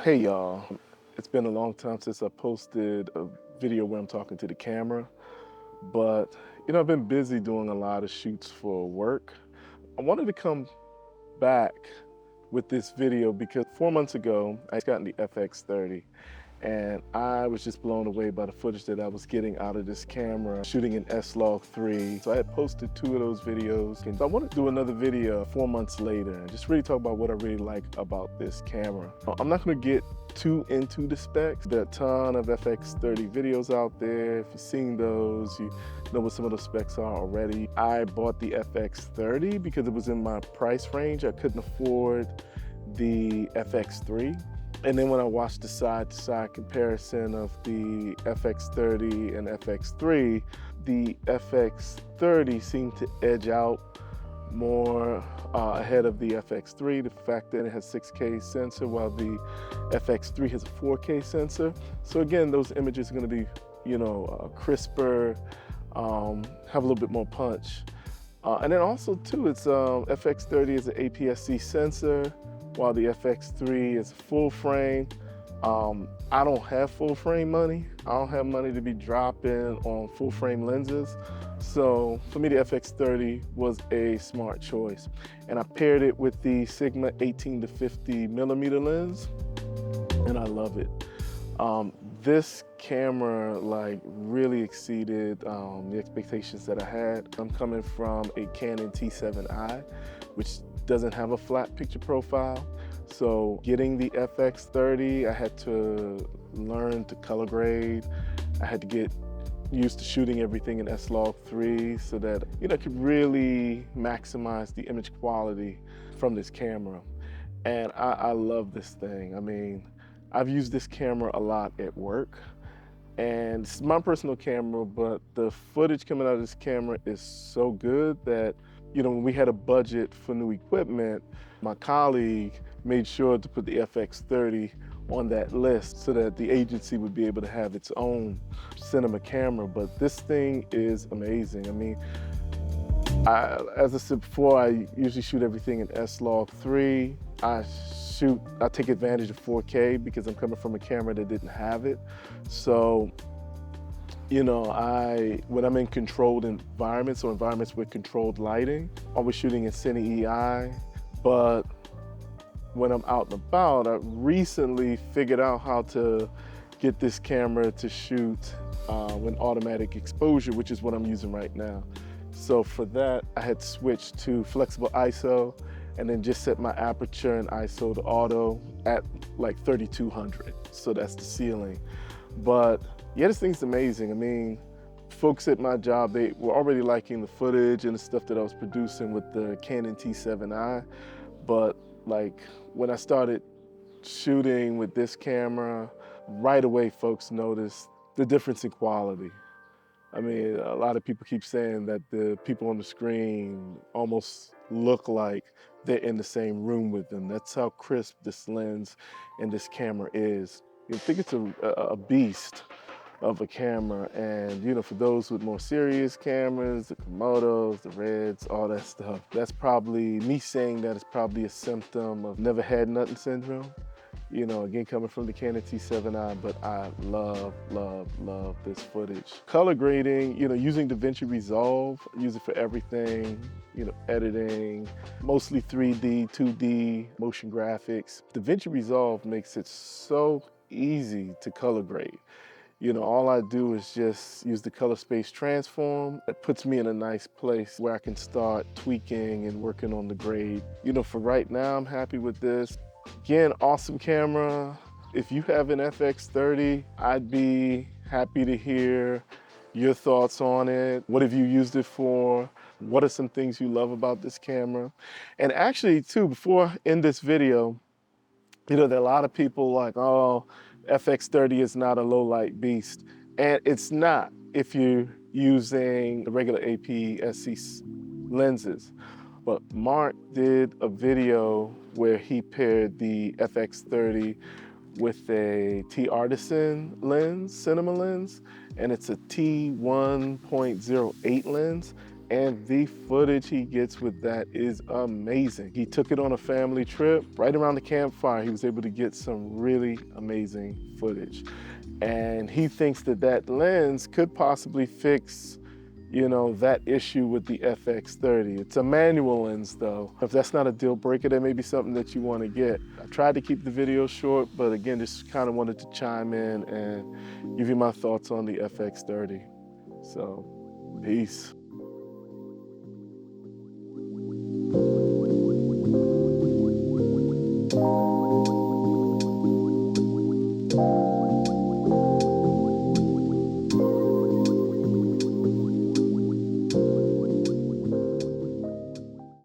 Hey y'all, it's been a long time since I posted a video where I'm talking to the camera, but I've been busy doing a lot of shoots for work. I wanted to come back with this video because 4 months ago, I got in the FX30 and I was just blown away by the footage that I was getting out of this camera shooting in S-Log3. So I had posted 2 of those videos, and I want to do another video 4 months later and just really talk about what I really like about this camera. I'm not going to get too into the specs. There are a ton of FX30 videos out there. If you've seen those, you know what some of those specs are already. I bought the FX30 because it was in my price range. I couldn't afford the FX3. And then when I watched the side-to-side comparison of the FX30 and FX3, the FX30 seemed to edge out more ahead of the FX3. The fact that it has 6K sensor while the FX3 has a 4K sensor. So again, those images are gonna be, crisper, have a little bit more punch. And then also too, it's FX30 is an APS-C sensor, while the FX3 is full frame. I don't have full frame money. I don't have money to be dropping on full frame lenses. So for me, the FX30 was a smart choice. And I paired it with the Sigma 18 to 50 millimeter lens, and I love it. This camera really exceeded the expectations that I had. I'm coming from a Canon T7i, which doesn't have a flat picture profile. So getting the FX30, I had to learn to color grade. I had to get used to shooting everything in S-Log3 so that I could really maximize the image quality from this camera. And I love this thing. I mean, I've used this camera a lot at work, and it's my personal camera, but the footage coming out of this camera is so good that, when we had a budget for new equipment, my colleague made sure to put the FX30 on that list so that the agency would be able to have its own cinema camera. But this thing is amazing. I mean, as I said before, I usually shoot everything in S-Log3. I take advantage of 4K because I'm coming from a camera that didn't have it. So, when I'm in controlled environments or environments with controlled lighting, I was shooting in Cine EI, but when I'm out and about, I recently figured out how to get this camera to shoot with automatic exposure, which is what I'm using right now. So for that, I had switched to flexible ISO and then just set my aperture and ISO to auto at 3200. So that's the ceiling. But yeah, this thing's amazing. I mean, folks at my job, they were already liking the footage and the stuff that I was producing with the Canon T7i. But when I started shooting with this camera, right away folks noticed the difference in quality. I mean, a lot of people keep saying that the people on the screen almost look like they're in the same room with them. That's how crisp this lens and this camera is. I think it's a beast of a camera, and for those with more serious cameras, the Komodos, the Reds, all that stuff, that's probably, me saying that is probably a symptom of never had nothing syndrome. Again, coming from the Canon T7i, but I love, love, love this footage. Color grading, using DaVinci Resolve, I use it for everything, editing, mostly 3D, 2D, motion graphics. DaVinci Resolve makes it so easy to color grade. All I do is just use the color space transform. It puts me in a nice place where I can start tweaking and working on the grade. For right now, I'm happy with this. Again, awesome camera. If you have an FX30, I'd be happy to hear your thoughts on it. What have you used it for? What are some things you love about this camera? And actually, too, before I end this video, there are a lot of people like, oh, FX30 is not a low light beast. And it's not if you're using the regular APS-C lenses. But Mark did a video where he paired the FX30 with a T-Artisan lens, cinema lens, and it's a T1.08 lens. And the footage he gets with that is amazing. He took it on a family trip. Right around the campfire, he was able to get some really amazing footage. And he thinks that that lens could possibly fix, that issue with the FX30. It's a manual lens though. If that's not a deal breaker, that may be something that you want to get. I tried to keep the video short, but again, just kind of wanted to chime in and give you my thoughts on the FX30. So, peace.